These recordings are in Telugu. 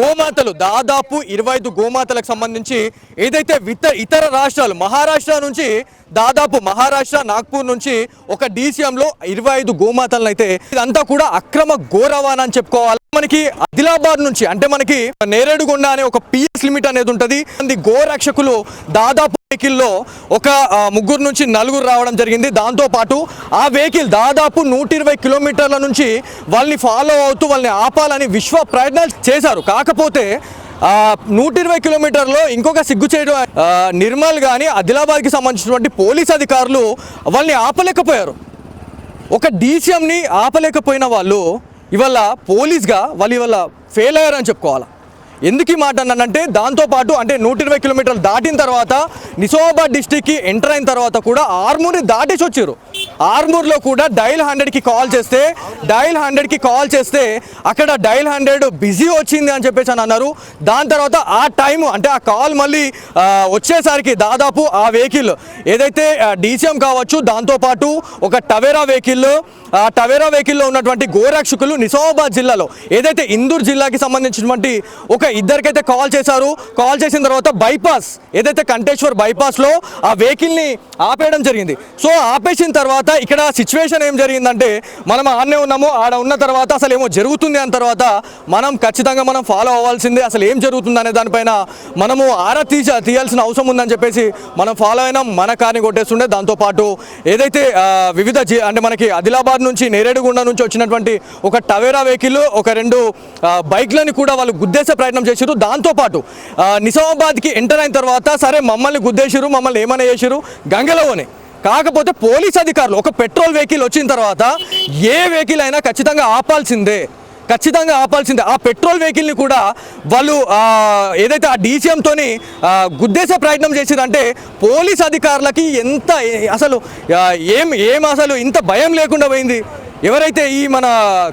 గోమాతలు దాదాపు 25 గోమాతలకు సంబంధించి ఏదైతే ఇతర రాష్ట్రాలు మహారాష్ట్ర నుంచి దాదాపు మహారాష్ట్ర నాగ్పూర్ నుంచి ఒక డీసీఎంలో 25 గోమాతలను అయితే ఇదంతా కూడా అక్రమ గో రవాణా అని చెప్పుకోవాలి. మనకి ఆదిలాబాద్ నుంచి అంటే మనకి నేరేడుగొండ అనే ఒక పిఎస్ లిమిట్ అనేది ఉంటుంది. గో రక్షకులు దాదాపు వెహికల్లో ఒక 3 నుంచి 4 రావడం జరిగింది. దాంతోపాటు ఆ వెహికల్ దాదాపు 120 కిలోమీటర్ల నుంచి వాళ్ళని ఫాలో అవుతూ వాళ్ళని ఆపాలని విశ్వ ప్రయత్నాలు చేశారు. కాకపోతే 120 కిలోమీటర్లో ఇంకొక సిగ్గు చేయడం నిర్మల్ కానీ ఆదిలాబాద్కి సంబంధించినటువంటి పోలీస్ అధికారులు వాళ్ళని ఆపలేకపోయారు. ఒక డీసీఎంని ఆపలేకపోయిన వాళ్ళు ఇవాళ పోలీస్గా వాళ్ళు ఇవాళ ఫెయిల్ అయ్యారని చెప్పుకోవాలి. ఎందుకు ఈ మాట అన్నానంటే దాంతోపాటు అంటే 120 కిలోమీటర్లు దాటిన తర్వాత నిజామాబాద్ డిస్టిక్కి ఎంటర్ అయిన తర్వాత కూడా ఆర్మూర్ని దాటేసి వచ్చారు. ఆర్మూర్లో కూడా డైల్ 100కి కాల్ చేస్తే అక్కడ డైల్ 100 బిజీ వచ్చింది అని చెప్పేసి అని అన్నారు. దాని తర్వాత ఆ టైం అంటే ఆ కాల్ మళ్ళీ వచ్చేసరికి దాదాపు ఆ వెహికల్ ఏదైతే డీసీఎం కావచ్చు దాంతోపాటు ఒక టవేరా వెహికల్లో ఉన్నటువంటి గోరక్షకులు నిజామాబాద్ జిల్లాలో ఏదైతే ఇందూర్ జిల్లాకి సంబంధించినటువంటి ఒక ఇద్దరికైతే కాల్ చేశారు. కాల్ చేసిన తర్వాత బైపాస్ ఏదైతే కంటేశ్వర్ బైపాస్లో ఆ వెహికల్ని ఆపేయడం జరిగింది. సో ఆపేసిన తర్వాత ఇక్కడ సిచ్యువేషన్ ఏం జరిగిందంటే మనం ఆడనే ఉన్నాము. ఆడ ఉన్న తర్వాత అసలు ఏమో జరుగుతుంది అన్న తర్వాత మనం ఖచ్చితంగా మనం ఫాలో అవ్వాల్సిందే. అసలు ఏం జరుగుతుంది అనే దానిపైన మనము ఆరా తీయాల్సిన అవసరం ఉందని చెప్పేసి మనం ఫాలో అయినాం. మన కార్ని కొట్టేస్తుండే. దాంతోపాటు ఏదైతే వివిధ అంటే మనకి ఆదిలాబాద్ నుంచి నేరేడుగొండ నుంచి వచ్చినటువంటి ఒక టవేరా వెహికల్ ఒక 2 బైక్లని కూడా వాళ్ళు గుద్దేసే ప్రయత్నం చేశారు. దాంతోపాటు నిజామాబాద్కి ఎంటర్ అయిన తర్వాత సరే మమ్మల్ని గుద్దేశారు, మమ్మల్ని ఏమైనా చేశారు గంగలోనే. కాకపోతే పోలీస్ అధికారులు ఒక పెట్రోల్ వెహికల్ వచ్చిన తర్వాత ఏ వెహికల్ అయినా ఖచ్చితంగా ఆపాల్సిందే. ఆ పెట్రోల్ వెహికల్ని కూడా వాళ్ళు ఏదైతే ఆ డీసీఎంతోని గుద్దేసే ప్రయత్నం చేసిందంటే పోలీస్ అధికారులకి ఎంత అసలు అసలు ఇంత భయం లేకుండా పోయింది. ఎవరైతే ఈ మన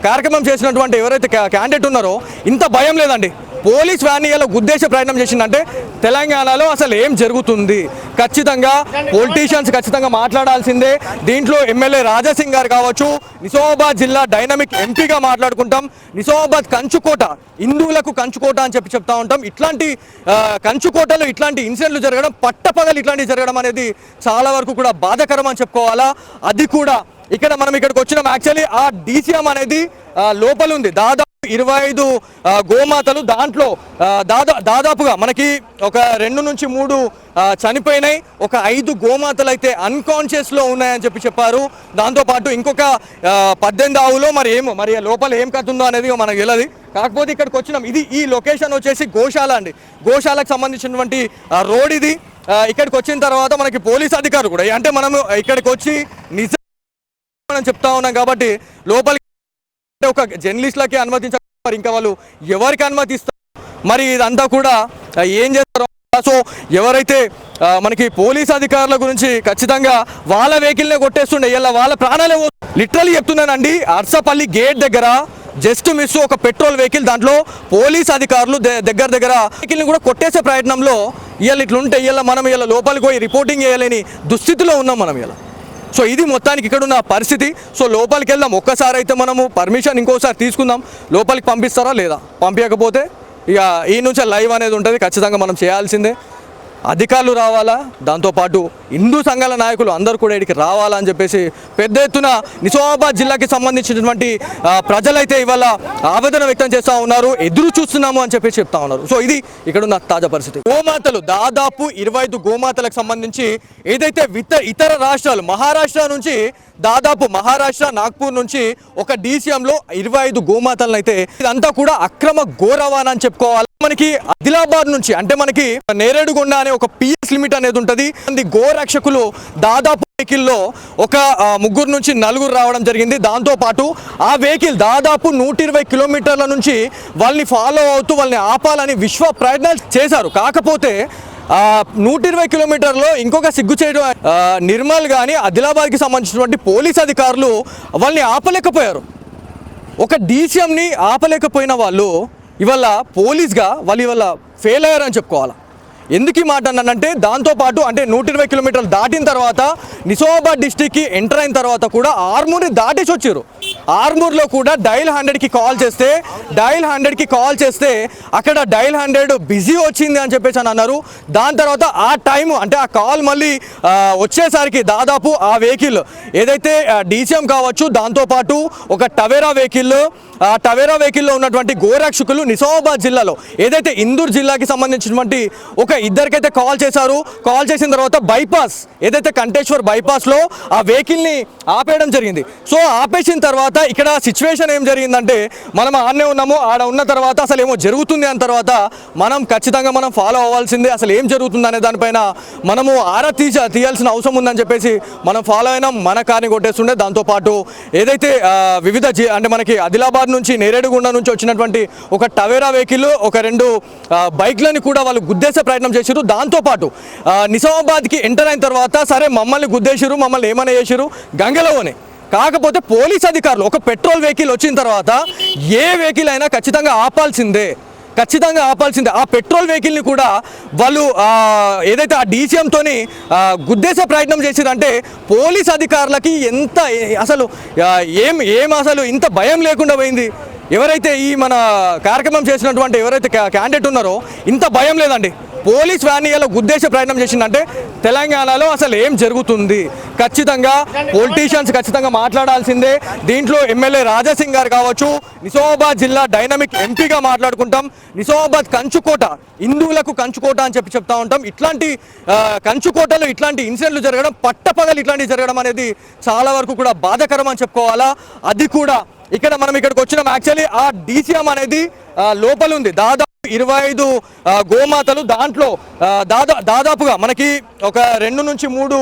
కార్యక్రమం చేసినటువంటి ఎవరైతే క్యాండిడేట్ ఉన్నారో ఇంత భయం లేదండి. పోలీస్ వ్యాన్ ఇలా గుద్దేసే ప్రయత్నం చేసిందంటే తెలంగాణలో అసలు ఏం జరుగుతుంది? ఖచ్చితంగా పొలిటీషియన్స్ ఖచ్చితంగా మాట్లాడాల్సిందే. దీంట్లో ఎమ్మెల్యే రాజాసింగ్ గారు కావచ్చు, నిజామాబాద్ జిల్లా డైనమిక్ ఎంపీగా మాట్లాడుకుంటాం. నిజామాబాద్ కంచుకోట, హిందువులకు కంచుకోట అని చెప్తా ఉంటాం. ఇట్లాంటి కంచుకోటలో ఇట్లాంటి ఇన్సిడెంట్లు జరగడం, పట్టపగలు ఇట్లాంటివి జరగడం అనేది చాలా వరకు కూడా బాధాకరం అని చెప్పుకోవాలా. అది కూడా ఇక్కడ మనం ఇక్కడికి వచ్చినాం. యాక్చువల్లీ ఆ డీసీఎం అనేది లోపల ఉంది. దాదాపు 25 గోమాతలు, దాంట్లో దాదాపుగా మనకి ఒక 2 నుంచి 3 చనిపోయినాయి. ఒక 5 గోమాతలు అయితే అన్కాన్షియస్లో ఉన్నాయని చెప్పారు. దాంతోపాటు ఇంకొక 18 ఆవులో మరి లోపల ఏం కతుందో అనేది మనకు తెలియదు. కాకపోతే ఇక్కడికి వచ్చినాం. ఈ లొకేషన్ వచ్చేసి గోశాల అండి. గోశాలకు సంబంధించినటువంటి రోడ్ ఇది. ఇక్కడికి వచ్చిన తర్వాత మనకి పోలీస్ అధికారులు కూడా అంటే మనము ఇక్కడికి వచ్చి నిజం చెప్తా ఉన్నాం కాబట్టి లోపలికి ఒక జర్నలిస్టులకి అనుమతించారు. మరి ఇంకా వాళ్ళు ఎవరికి అనుమతిస్తారు? మరి ఇదంతా కూడా ఏం చేస్తారో. సో ఎవరైతే మనకి పోలీస్ అధికారుల గురించి ఖచ్చితంగా వాళ్ళ వెహికల్నే కొట్టేస్తుండే, ఇలా వాళ్ళ ప్రాణాలే లిటరలీ చెప్తున్నానండి. అర్సపల్లి గేట్ దగ్గర జస్ట్ మిస్ ఒక పెట్రోల్ వెహికల్, దాంట్లో పోలీస్ అధికారులు దగ్గర వెహికల్ని కూడా కొట్టేసే ప్రయత్నంలో ఇట్లుంటే మనం లోపలికి పోయి రిపోర్టింగ్ చేయలేని దుస్థితిలో ఉన్నాం మనం ఇలా. సో ఇది మొత్తానికి ఇక్కడ ఉన్న పరిస్థితి. సో లోపలికి వెళ్దాం. ఒక్కసారి అయితే మనము పర్మిషన్ ఇంకోసారి తీసుకుందాం. లోపలికి పంపిస్తారా లేదా? పంపించకపోతే ఇక ఈ నుంచి లైవ్ అనేది ఉంటుంది. ఖచ్చితంగా మనం చేయాల్సిందే. అధికారులు రావాలా, దాంతోపాటు హిందూ సంఘాల నాయకులు అందరూ కూడా ఇక్కడికి రావాలా అని చెప్పేసి పెద్ద ఎత్తున నిజామాబాద్ జిల్లాకి సంబంధించినటువంటి ప్రజలైతే ఇవాళ ఆవేదన వ్యక్తం చేస్తూ ఉన్నారు. ఎదురు చూస్తున్నాము అని చెప్పేసి చెప్తా ఉన్నారు. సో ఇది ఇక్కడ ఉన్న తాజా పరిస్థితి. గోమాతలు దాదాపు 25 గోమాతలకు సంబంధించి ఏదైతే ఇతర రాష్ట్రాలు మహారాష్ట్ర నుంచి దాదాపు మహారాష్ట్ర నాగ్పూర్ నుంచి ఒక డీసీఎంలో 25 గోమాతలను అయితే ఇదంతా కూడా అక్రమ గో రవాణా అని చెప్పుకోవాలి. మనకి ఆదిలాబాద్ నుంచి అంటే మనకి నేరేడుగొండ అనే ఒక పిఎస్ లిమిట్ అనేది ఉంటుంది. గో రక్షకులు దాదాపు వెహికల్లో ఒక 3 నుంచి 4 రావడం జరిగింది. దాంతోపాటు ఆ వెహికల్ దాదాపు 120 కిలోమీటర్ల నుంచి వాళ్ళని ఫాలో అవుతూ వాళ్ళని ఆపాలని విశ్వ ప్రయత్నాలు చేశారు. కాకపోతే 120 కిలోమీటర్లో ఇంకొక సిగ్గు చేయడం నిర్మల్ కానీ ఆదిలాబాద్కి సంబంధించినటువంటి పోలీస్ అధికారులు వాళ్ళని ఆపలేకపోయారు. ఒక డీసీఎంని ఆపలేకపోయిన వాళ్ళు ఇవాళ పోలీస్గా వాళ్ళు ఇవాళ ఫెయిల్ అయ్యారని చెప్పుకోవాలి. ఎందుకు ఈ మాట అన్నానంటే దాంతోపాటు అంటే 120 కిలోమీటర్లు దాటిన తర్వాత నిజామాబాద్ డిస్టిక్కి ఎంటర్ అయిన తర్వాత కూడా ఆర్మూర్ని దాటేసి వచ్చారు. ఆర్మూర్లో కూడా డైల్ 100కి కాల్ చేస్తే అక్కడ డైల్ 100 బిజీ వచ్చింది అని చెప్పేసి అని అన్నారు. దాని తర్వాత ఆ టైం అంటే ఆ కాల్ మళ్ళీ వచ్చేసరికి దాదాపు ఆ వెహికల్ ఏదైతే డీసీఎం కావచ్చు, దాంతోపాటు ఒక టవేరా వెహికల్లో ఉన్నటువంటి గోరక్షకులు నిజామాబాద్ జిల్లాలో ఏదైతే ఇందూర్ జిల్లాకి సంబంధించినటువంటి ఒక ఇద్దరికైతే కాల్ చేశారు. కాల్ చేసిన తర్వాత బైపాస్ ఏదైతే కంటేశ్వర్ బైపాస్లో ఆ వెహికల్ని ఆపేయడం జరిగింది. సో ఆపేసిన తర్వాత ఇక్కడ సిచ్యువేషన్ ఏం జరిగిందంటే మనం ఆడనే ఉన్నాము. ఆడ ఉన్న తర్వాత అసలు ఏమో జరుగుతుంది అన్న తర్వాత మనం ఖచ్చితంగా మనం ఫాలో అవ్వాల్సిందే. అసలు ఏం జరుగుతుంది అనే దానిపైన మనము ఆరా తీయాల్సిన అవసరం ఉందని చెప్పేసి మనం ఫాలో అయినాం. మన కార్ని కొట్టేస్తుండే. దాంతోపాటు ఏదైతే వివిధ అంటే మనకి ఆదిలాబాద్ నుంచి నేరేడుగుండ నుంచి వచ్చినటువంటి ఒక టవేరా వెహికల్, ఒక 2 బైక్లని కూడా వాళ్ళు గుద్దేసే ప్రయత్నం చేశారు. దాంతోపాటు నిజామాబాద్కి ఎంటర్ అయిన తర్వాత సరే మమ్మల్ని గుద్దేశారు, మమ్మల్ని ఏమైనా చేశారు గంగలోనే. కాకపోతే పోలీస్ అధికారులు ఒక పెట్రోల్ వెహికల్ వచ్చిన తర్వాత ఏ వెహికల్ అయినా ఖచ్చితంగా ఆపాల్సిందే. ఆ పెట్రోల్ వెహికల్ని కూడా వాళ్ళు ఏదైతే ఆ డీసీఎంతోని గుద్దేసే ప్రయత్నం చేసిరంటే పోలీస్ అధికారులకి ఎంత అసలు అసలు ఇంత భయం లేకుండా పోయింది. ఎవరైతే ఈ మన కార్యక్రమం చేసినటువంటి ఎవరైతే క్యాండిడేట్ ఉన్నారో ఇంత భయం లేదండి. పోలీస్ వ్యాన్ ఇలా గుద్దేసే ప్రయత్నం చేసిందంటే తెలంగాణలో అసలు ఏం జరుగుతుంది? ఖచ్చితంగా పొలిటీషియన్స్ ఖచ్చితంగా మాట్లాడాల్సిందే. దీంట్లో ఎమ్మెల్యే రాజాసింగ్ గారు కావచ్చు, నిజామాబాద్ జిల్లా డైనమిక్ ఎంపీగా మాట్లాడుకుంటాం. నిజామాబాద్ కంచుకోట, హిందువులకు కంచుకోట అని చెప్తా ఉంటాం. ఇట్లాంటి కంచుకోటలో ఇట్లాంటి ఇన్సిడెంట్లు జరగడం, పట్టపగలు ఇట్లాంటివి జరగడం అనేది చాలా వరకు కూడా బాధాకరం అని చెప్పుకోవాలా. అది కూడా మనం ఇక్కడికి వచ్చినాం. యాక్చువల్లీ ఆ డీసీఎం అనేది లోపల ఉంది. దాదాపు 25 గోమాతలు, దాంట్లో దాదాపుగా మనకి ఒక 2 నుంచి 3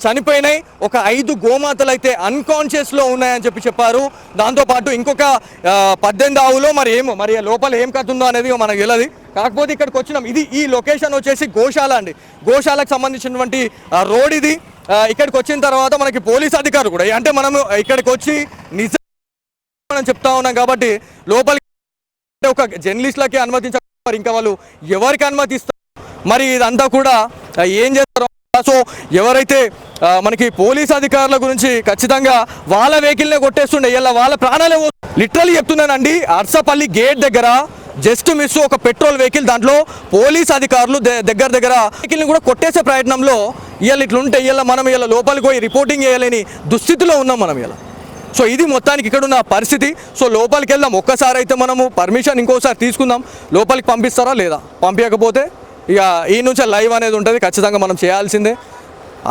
చనిపోయినాయి. ఒక 5 గోమాతలు అయితే అన్కాన్షియస్లో ఉన్నాయని చెప్పారు. దాంతోపాటు ఇంకొక 18 ఆవులో మరి లోపల ఏం కథ ఉందో అనేది మనకు తెలియదు. కాకపోతే ఇక్కడికి వచ్చినాం. ఈ లొకేషన్ వచ్చేసి గోశాల అండి. గోశాలకు సంబంధించినటువంటి రోడ్ ఇది. ఇక్కడికి వచ్చిన తర్వాత మనకి పోలీస్ అధికారులు కూడా అంటే మనము ఇక్కడికి వచ్చి నిజం చెప్తా ఉన్నాం కాబట్టి లోపలికి ఒక జర్నలిస్టులకి అనుమతించారు. ఇంకా వాళ్ళు ఎవరికి అనుమతిస్తారు మరి ఇదంతా కూడా ఏం చేస్తారో. సో ఎవరైతే మనకి పోలీస్ అధికారుల గురించి ఖచ్చితంగా వాళ్ళ వెహికల్నే కొట్టేస్తుండే, ఇలా వాళ్ళ ప్రాణాలే లిటరలీ చెప్తున్నానండి. అర్సపల్లి గేట్ దగ్గర జస్ట్ మిస్ ఒక పెట్రోల్ వెహికల్, దాంట్లో పోలీస్ అధికారులు దగ్గర వెహికల్ని కూడా కొట్టేసే ప్రయత్నంలో ఇట్లుంటే మనం లోపలికి పోయి రిపోర్టింగ్ చేయలేని దుస్థితిలో ఉన్నాం మనం ఇలా. సో ఇది మొత్తానికి ఇక్కడ ఉన్న పరిస్థితి. సో లోపలికి వెళ్దాం. ఒక్కసారి అయితే మనము పర్మిషన్ ఇంకోసారి తీసుకుందాం. లోపలికి పంపిస్తారా లేదా, పంపించకపోతే ఇక ఈ నుంచి లైవ్ అనేది ఉంటుంది. ఖచ్చితంగా మనం చేయాల్సిందే.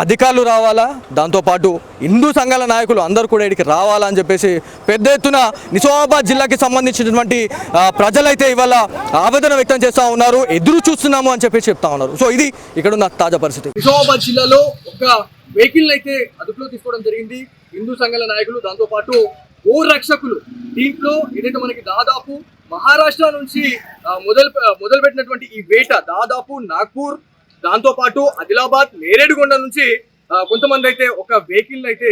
అధికారులు రావాలా, దాంతోపాటు హిందూ సంఘాల నాయకులు అందరూ కూడా ఇక్కడికి రావాలా అని చెప్పేసి పెద్ద ఎత్తున నిజామాబాద్ జిల్లాకి సంబంధించినటువంటి ప్రజలైతే ఇవాళ ఆవేదన వ్యక్తం చేస్తూ ఉన్నారు. ఎదురు చూస్తున్నాము అని చెప్పేసి చెప్తా ఉన్నారు. సో ఇది ఇక్కడ ఉన్న తాజా పరిస్థితి. నిజామాబాద్ జిల్లాలో ఒక వెహికల్ అయితే అదుపులో తీసుకోవడం జరిగింది హిందూ సంఘాల నాయకులు, దాంతోపాటు గో రక్షకులు. దీంట్లో ఏదైతే మనకి దాదాపు మహారాష్ట్ర నుంచి మొదలుపెట్టినటువంటి ఈ వేట దాదాపు నాగ్పూర్, దాంతోపాటు ఆదిలాబాద్, నేరేడుగొండ నుంచి కొంతమంది అయితే ఒక వెహికల్ అయితే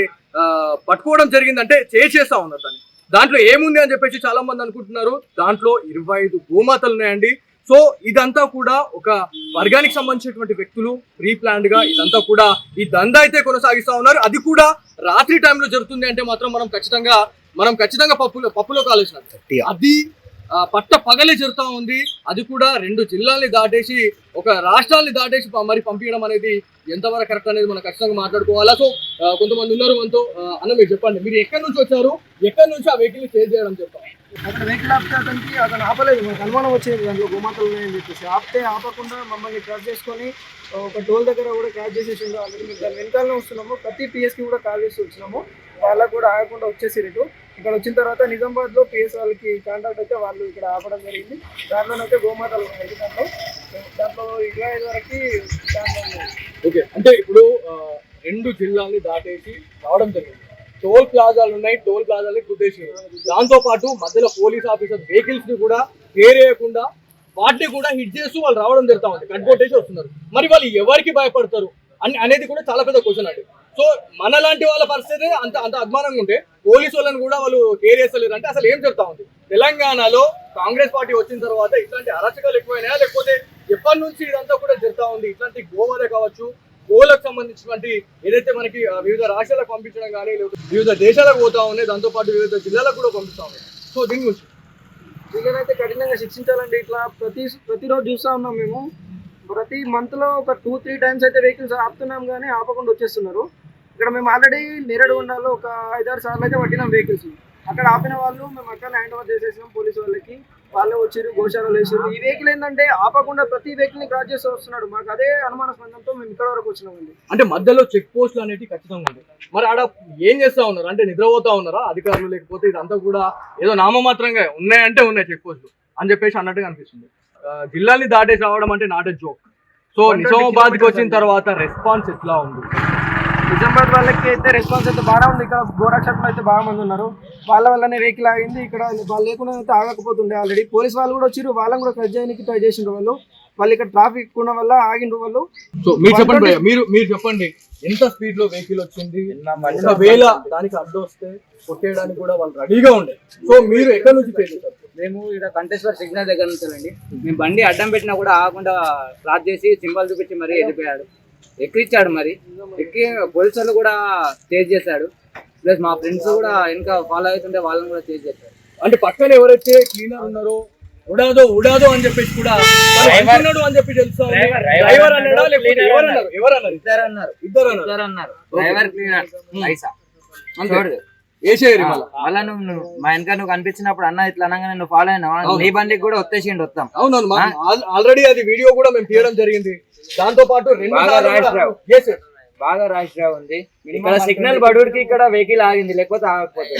పట్టుకోవడం జరిగిందంటే చేస్తా ఉన్నారు. దాంట్లో ఏముంది అని చెప్పేసి చాలా మంది అనుకుంటున్నారు. దాంట్లో 25 గోమాతలు ఉన్నాయండి. సో ఇదంతా కూడా ఒక వర్గానికి సంబంధించినటువంటి వ్యక్తులు ప్రీ ప్లాన్డ్ గా ఇదంతా కూడా ఈ దందా అయితే కొనసాగిస్తా ఉన్నారు. అది కూడా రాత్రి టైంలో జరుగుతుంది అంటే మాత్రం మనం ఖచ్చితంగా పప్పులో కాలేసినట్టు. అది పట్ట పగలే జరుగుతూ ఉంది. అది కూడా 2 జిల్లాల్ని దాటేసి ఒక రాష్ట్రాల్ని దాటేసి మరి పంపించడం అనేది ఎంతవరకు కరెక్ట్ అనేది మనం ఖచ్చితంగా మాట్లాడుకోవాలా. సో కొంతమంది ఉన్నారు మనతో. అన్న మీరు చెప్పండి, మీరు ఎక్కడి నుంచి వచ్చారు, ఎక్కడి నుంచి ఆ వెహికల్ చేంజ్ చేయడం చెప్తాం? అక్కడ వెహికల్ ఆపితే అతను ఆపలేదు. మనకు అనుమానం వచ్చేది దాంట్లో గోమాతలు ఉన్నాయని చెప్పేసి ఆపకుండా మమ్మల్ని క్రాస్ చేసుకొని ఒక టోల్ దగ్గర కూడా క్రాస్ చేసేసిండు. ఆల్రెడీ మేము దాని వెనకాలనే వస్తున్నాము. ప్రతి పిఎస్కి కూడా కాల్ చేసి వచ్చినాము. వాళ్ళకు కూడా ఆగకుండా వచ్చేసి ఇక్కడ వచ్చిన తర్వాత నిజామాబాద్లో పిఎస్ వాళ్ళకి కాంటాక్ట్ అయితే వాళ్ళు ఇక్కడ ఆపడం జరిగింది. దాంట్లోనైతే గోమాతలు ఉన్నాయి. దాంట్లో 25 వరకు. ఓకే, అంటే ఇప్పుడు 2 జిల్లాల్ని దాటేసి రావడం జరిగింది. టోల్ ప్లాజాలు ఉన్నాయి, టోల్ ప్లాజాలని గుద్దేసి, దాంతో పాటు మధ్యలో పోలీస్ ఆఫీసర్ వెహికల్స్ ని కూడా వేరేయకుండా వాటిని కూడా హిట్ చేస్తూ వాళ్ళు రావడం జరుగుతా ఉంది. కట్టుకొట్టేసి వస్తున్నారు. మరి వాళ్ళు ఎవరికి భయపడతారు అనేది కూడా చాలా పెద్ద క్వశ్చన్ అండి. సో మనలాంటి వాళ్ళ పరిస్థితి అంత అభిమానంగా ఉంటే పోలీసు వాళ్ళని కూడా వాళ్ళు కేర్ చేస్తలేరు అంటే అసలు ఏం జరుగుతా ఉంది? తెలంగాణలో కాంగ్రెస్ పార్టీ వచ్చిన తర్వాత ఇట్లాంటి అరాచకాలు ఎక్కువైనాయా, లేకపోతే ఎప్పటి నుంచి ఇదంతా కూడా జరుగుతా ఉంది? ఇట్లాంటి గోవధ కావచ్చు, గోలకు సంబంధించినటువంటి ఏదైతే మనకి వివిధ రాష్ట్రాలకు పంపించడం కానీ వివిధ దేశాలకు పోతా ఉన్నాయి, దాంతో పాటు వివిధ జిల్లాలకు కూడా పంపిస్తా ఉన్నాయి. సో దీని గురించి వీళ్ళనైతే కఠినంగా శిక్షించాలండి. ఇట్లా ప్రతిరోజు చూస్తూ ఉన్నాం మేము. ప్రతి మంత్లో ఒక 2-3 టైమ్స్ అయితే వెహికల్స్ ఆపుతున్నాం కానీ ఆపకుండా వచ్చేస్తున్నారు. ఇక్కడ మేము ఆల్రెడీ నేరడిగొండలో ఒక 5-6 సార్లు అయితే పట్టినాం వెహికల్స్. అక్కడ ఆపిన వాళ్ళు మేము అక్కడ హ్యాండ్ ఓవర్ చేసేసినాం పోలీసు వాళ్ళకి. వాళ్ళే వచ్చారు, గోశాలలో వేసారు. ఈ వెహికల్ ఏంటంటే ఆపకుండా ప్రతి వెహికల్ని క్రాస్ చేస్తూ వస్తున్నాడు. మాకు అదే అనుమానాస్పదంతో మేము ఇక్కడ వరకు వచ్చినామండి. అంటే మధ్యలో చెక్ పోస్టులు అనేవి ఖచ్చితంగా ఉంది. మరి ఆడ ఏం చేస్తా ఉన్నారు? అంటే నిద్రపోతా ఉన్నారా అధికారులు, లేకపోతే ఇదంతా కూడా ఏదో నామమాత్రంగా ఉన్నాయంటే ఉన్నాయి చెక్ పోస్టులు అని చెప్పేసి అన్నట్టుగా అనిపిస్తుంది. జిల్లాని దాటేసి రావడం అంటే నాట్ ఎ జోక్. సో నిజామాబాద్కి వచ్చిన తర్వాత రెస్పాన్స్ ఎట్లా ఉంది? నిజామాబాద్ వాళ్ళకి అయితే రెస్పాన్స్ అయితే బాగా ఉంది. ఇక్కడ గోరక్షకులు అయితే బాగా మంది ఉన్నారు. వాళ్ళ వల్లనే వెహికల్ ఆగింది. ఇక్కడ వాళ్ళు లేకుండా అయితే ఆగకపోతుండే. ఆల్రెడీ పోలీస్ వాళ్ళు కూడా వచ్చారు, వాళ్ళని కూడా కట్ చేయడానికి ట్రై చేసిండ్రు వాళ్ళు ఇక్కడ ట్రాఫిక్ ఉన్న వల్ల ఆగిండ్రు వాళ్ళు. సో మీరు చెప్పండి, మీరు చెప్పండి ఎంత స్పీడ్ లో వెహికల్ వచ్చింది, ఒకవేళ దానికి అడ్డు వస్తే కొట్టేయడానికి కూడా వాళ్ళు రెడీగా ఉండే. సో మీరు ఎక్కడి నుంచి చేస్తారు? మేము ఇక్కడ కంటేశ్వర్ సిగ్నల్ దగ్గర నుంచి అండి. మేము బండి అడ్డం పెట్టినా కూడా ఆగకుండా క్రాస్ చేసి సింబల్ చూపించి మరీ వెళ్ళిపోయాడు, ఎక్కిచ్చాడు. మరి ఎక్కి పోలీసులు కూడా చేజ్ చేశాడు. ప్లస్ మా ఫ్రెండ్స్ కూడా ఇంకా ఫాలో అవుతుంటే వాళ్ళని కూడా చేజ్ చేశాడు. అంటే పక్కన ఎవరైతే క్లీనర్ ఉన్నారో ఉడాదో అని చెప్పేసి కూడా అని చెప్పి తెలుసు. డ్రైవర్ అన్నాడా లేకపోతే ఇద్దరు అన్నారు డ్రైవర్ క్లీనర్ పైసా వేసేయరు. మళ్ళా నువ్వు మా వెనక నువ్వు కనిపించినప్పుడు అన్న ఇట్లా అనగానే నువ్వు ఫాలో అయినా నీ బండికి కూడా వచ్చేసిండు వస్తాం. అవునవును, ఆల్రెడీ అది వీడియో కూడా మేము తీయడం జరిగింది. దాంతో పాటు బాగా రాష్ డ్రైవ్ ఉంది. ఇక్కడ సిగ్నల్ బడుడికి ఇక్కడ వెహికల్ ఆగింది, లేకపోతే ఆగకపోతే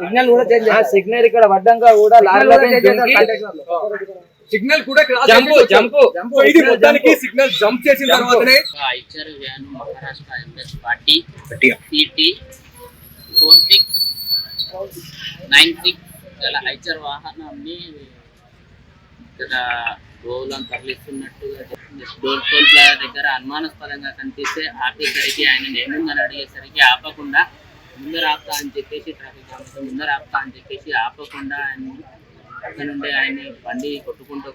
సిగ్నల్ కూడా చేంజ్. సిగ్నల్ ఇక్కడ పడ్డాక కూడా సిగ్నల్ కూడా జంప్ ఇది మొత్తానికి సిగ్నల్ జంప్ చేసిన తర్వాతనే Eicher van Maharashtra MS party city 4696 గల ఐచర్ వాహనాన్ని ఇక్కడ గోవులను తరలిస్తున్నట్టుగా డోర్ టోల్ ప్లాజా దగ్గర అనుమానాస్పదంగా కనిపిస్తే ఆపేసరికి ఆయన ఏముందని అడిగేసరికి ఆపకుండా ముందర ఆపుతా అని చెప్పేసి ట్రాఫిక్ జామ్ ముందర ఆపుతా అని చెప్పేసి ఆపకుండా ఆయన అక్కడ నుండి ఆయన బండి కొట్టుకుంటూ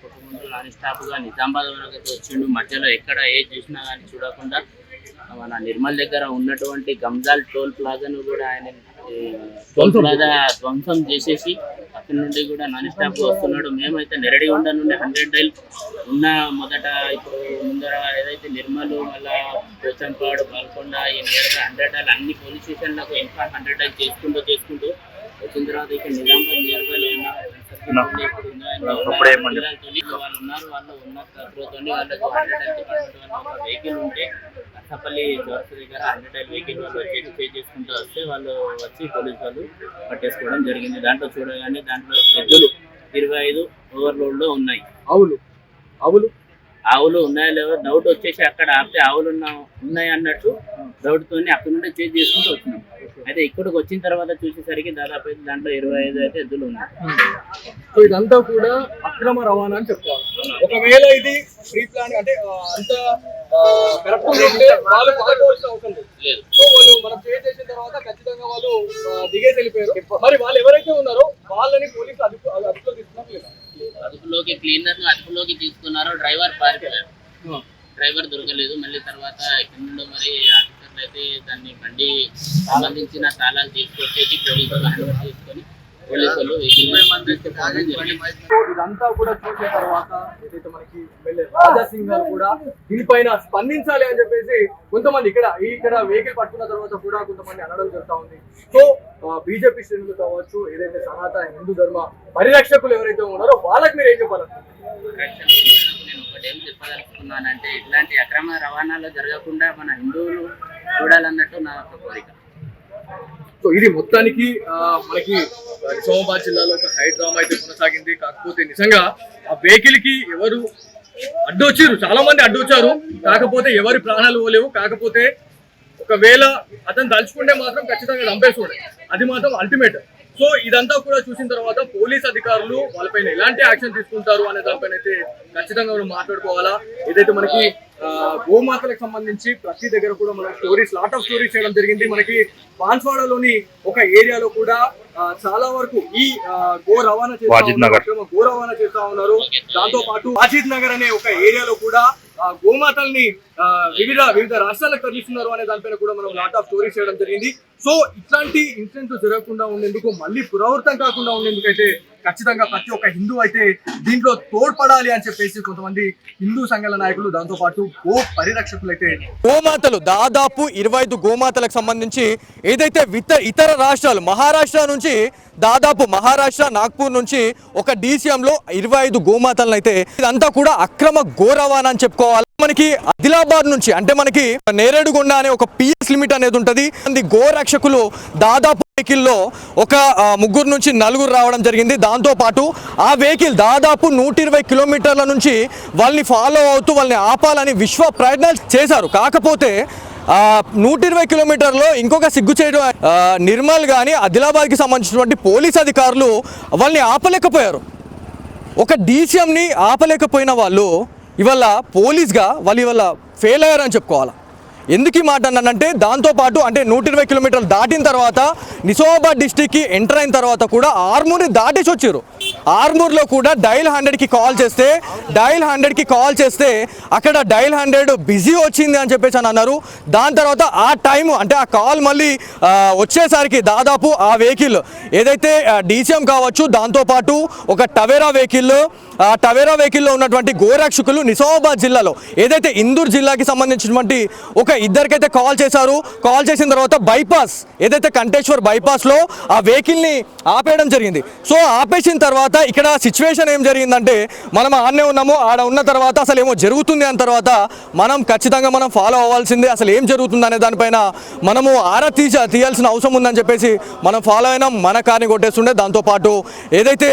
నాన్ స్టాప్గా నిజామాబాద్ వరకు వచ్చిండు. మధ్యలో ఎక్కడ ఏది చూసినా కానీ చూడకుండా మన నిర్మల్ దగ్గర ఉన్నటువంటి గంజాల్ టోల్ ప్లాజాను కూడా ఆయన టోల్ ప్లాజా ధ్వంసం చేసేసి అక్కడి నుండి కూడా నాన్ స్టాప్ వస్తున్నాడు. మేమైతే నెరడిగొండ నుండి 100 డైల్ ఉన్న మొదట ఇప్పుడు ముందర ఏదైతే నిర్మల్ మళ్ళా పోచంపాడు పాల్కొండ ఈ నేరుగా 100 డైల్ అన్ని పోలీస్ స్టేషన్లకు ఇంకా 100 డైల్ చేసుకుంటూ వచ్చిన తర్వాత ఇక్కడ నిజామాబాద్ నియర్ బై వాళ్ళు ఉన్నారు. వాళ్ళు ఉన్న తరపుతోని వాళ్ళకు 100 డైల్ డిపార్ట్మెంట్ వాళ్ళు ఒక వెహికల్ ఉంటే అసపల్లి చౌరస్తా దగ్గర 100 డైల్ వెహికల్ వాళ్ళు వచ్చి పే చేసుకుంటూ వస్తే వాళ్ళు వచ్చి పోలీసు వాళ్ళు పట్టేసుకోవడం జరిగింది. దాంట్లో చూడగానే దాంట్లో ఎద్దులు 25 ఓవర్లోడ్లో ఉన్నాయి. ఆవులు ఉన్నాయో లేవో డౌట్ వచ్చేసి అక్కడ ఆపితే ఆవులు ఉన్నాయి అన్నట్టు డౌట్తో అక్కడ నుండి చేంజ్ చేసుకుంటూ వచ్చినాం. అయితే ఇక్కడికి వచ్చిన తర్వాత చూసేసరికి దాదాపు అయితే దాంట్లో 25 అయితే ఎద్దులు ఉన్నాయి. సో ఇదంతా కూడా అక్రమ రవాణా అని చెప్తారు. ఒకవేళ ఇది ప్రీ ప్లాన్ అంటే అంత కరెక్ట్ వాళ్ళు పాల్గొవాల్సిన అవసరం లేదు. సో వాళ్ళు మనం పే చేసిన తర్వాత ఖచ్చితంగా వాళ్ళు దిగేసి వెళ్ళిపోయారు. మరి వాళ్ళు ఎవరైతే ఉన్నారో వాళ్ళని పోలీసులు అదుపులో తీసుకున్నారు లేదా? అదుపులోకి క్లీనర్ను అదుపులోకి తీసుకున్నారో డ్రైవర్ పారిపోయారు. డ్రైవర్ దొరకలేదు. మళ్ళీ తర్వాత ఎక్కడి నుండో మరి ఆఫీసర్లు అయితే దాన్ని బండి సంబంధించిన తాళాలు తీసుకొచ్చేసి పోలీసులు హ్యాండ్ తీసుకొని పోలీసులు ఇదంతా కూడా చూసిన తర్వాత ఏదైతే మనకి ఎమ్మెల్యే రాజా సింగ్ గారు కూడా దీనిపైన స్పందించాలి అని చెప్పేసి కొంతమంది ఇక్కడ వెహికల్ పట్టుకున్న తర్వాత కూడా కొంతమంది అనడం జరుగుతూ ఉంది. సో బీజేపీ శ్రేణులు కావచ్చు, ఏదైతే సనాతన హిందూ ధర్మ పరిరక్షకులు ఎవరైతే ఉన్నారో వాళ్ళకి మీరు ఏం చెప్పాలి? నేను ఒకటేం చెప్పదలుచుకున్నానంటే ఇట్లాంటి అక్రమ రవాణాలు జరగకుండా మన హిందువులు చూడాలన్నట్టు నా ఒక కోరిక. సో ఇది మొత్తానికి మనకి నిజామాబాద్ జిల్లాలో ఒక హై డ్రామా అయితే కొనసాగింది. కాకపోతే నిజంగా ఆ వెహికల్ కి ఎవరు అడ్డొచ్చారు, చాలా మంది అడ్డొచ్చారు. కాకపోతే ఎవరి ప్రాణాలు పోలేవు. కాకపోతే ఒకవేళ అతను తలుచుకుంటే మాత్రం ఖచ్చితంగా చంపేస్తుండే, అది మాత్రం అల్టిమేట్. సో ఇదంతా కూడా చూసిన తర్వాత పోలీస్ అధికారులు వాళ్ళపైన ఎలాంటి యాక్షన్ తీసుకుంటారు అనే దానిపైన అయితే ఖచ్చితంగా మనం మాట్లాడుకోవాలా. ఏదైతే మనకి గోమాతలకు సంబంధించి ప్రతి దగ్గర కూడా మన లాట్ ఆఫ్ స్టోరీస్ చేయడం జరిగింది. మనకి బాన్స్వాడలోని ఒక ఏరియాలో కూడా చాలా వరకు ఈ గో రవాణా చేస్తా ఉన్నారు. దాంతో పాటు వాజిద్ నగర్ అనే ఒక ఏరియాలో కూడా గోమాతల్ని వివిధ వివిధ రాష్ట్రాలకు తరలిస్తున్నారు అనే దానిపైన కూడా మనం లాట్ ఆఫ్ స్టోరీస్ చేయడం జరిగింది. సో ఇట్లాంటి ఇన్సిడెంట్స్ జరగకుండా ఉండేందుకు, మళ్ళీ పునరావృతం కాకుండా ఉండేందుకు అయితే ఖచ్చితంగా ప్రతి ఒక్క హిందూ అయితే దీంట్లో తోడ్పడాలి అని చెప్పేసి కొంతమంది హిందూ సంఘాల నాయకులు, దాంతో పాటు గో పరిరక్షకులు అయితే గోమాతలు దాదాపు 25 గోమాతలకు సంబంధించి ఏదైతే ఇతర రాష్ట్రాలు మహారాష్ట్ర నుంచి దాదాపు మహారాష్ట్ర నాగ్పూర్ నుంచి ఒక DCMలో 25 గోమాతలను అయితే ఇదంతా కూడా అక్రమ గో రవాణా అని చెప్పుకోవాలి. మనకి ఆదిలాబాద్ నుంచి అంటే మనకి నేరేడుగొండ అనే ఒక PS లిమిట్ అనేది ఉంటుంది. గో రక్షకులు దాదాపు వెహికల్లో ఒక 3 నుంచి 4 రావడం జరిగింది. దాంతో పాటు ఆ వెహికల్ దాదాపు 120 కిలోమీటర్ల నుంచి వాళ్ళని ఫాలో అవుతూ వాళ్ళని ఆపాలని విశ్వ ప్రయత్నాలు చేశారు. కాకపోతే 120 కిలోమీటర్లో ఇంకొక సిగ్గు చేయడం నిర్మల్ కానీ ఆదిలాబాద్కి సంబంధించినటువంటి పోలీస్ అధికారులు వాళ్ళని ఆపలేకపోయారు. ఒక DCMని ఆపలేకపోయిన వాళ్ళు ఇవాళ పోలీస్గా వాళ్ళు ఇవాళ ఫెయిల్ అయ్యారని చెప్పుకోవాలి. ఎందుకు ఈ మాట అన్నానంటే దాంతోపాటు అంటే 120 కిలోమీటర్లు దాటిన తర్వాత నిజామాబాద్ డిస్టిక్కి ఎంటర్ అయిన తర్వాత కూడా ఆర్మూర్ని దాటేసి వచ్చారు. ఆర్మూర్లో కూడా డైల్ 100కి కాల్ చేస్తే అక్కడ డైల్ 100 బిజీ వచ్చింది అని చెప్పేసి అని అన్నారు. దాని తర్వాత ఆ టైం అంటే ఆ కాల్ మళ్ళీ వచ్చేసరికి దాదాపు ఆ వెహికల్ ఏదైతే DCM కావచ్చు, దాంతోపాటు ఒక టవేరా వెహికల్లో ఉన్నటువంటి గోరక్షకులు నిజామాబాద్ జిల్లాలో ఏదైతే ఇందూర్ జిల్లాకి సంబంధించినటువంటి ఒక ఇద్దరికైతే కాల్ చేశారు. కాల్ చేసిన తర్వాత బైపాస్ ఏదైతే కంటేశ్వర్ బైపాస్లో ఆ వెహికల్ని ఆపేయడం జరిగింది. సో ఆపేసిన తర్వాత ఇక్కడ సిచ్యువేషన్ ఏం జరిగిందంటే మనం ఆడనే ఉన్నాము. ఆడ ఉన్న తర్వాత అసలు ఏమో జరుగుతుంది అన్న తర్వాత మనం ఖచ్చితంగా మనం ఫాలో అవ్వాల్సిందే. అసలు ఏం జరుగుతుంది అనే దానిపైన మనము ఆరా తీయాల్సిన అవసరం ఉందని చెప్పేసి మనం ఫాలో అయినాం. మన కార్ని కొట్టేస్తుండే. దాంతోపాటు ఏదైతే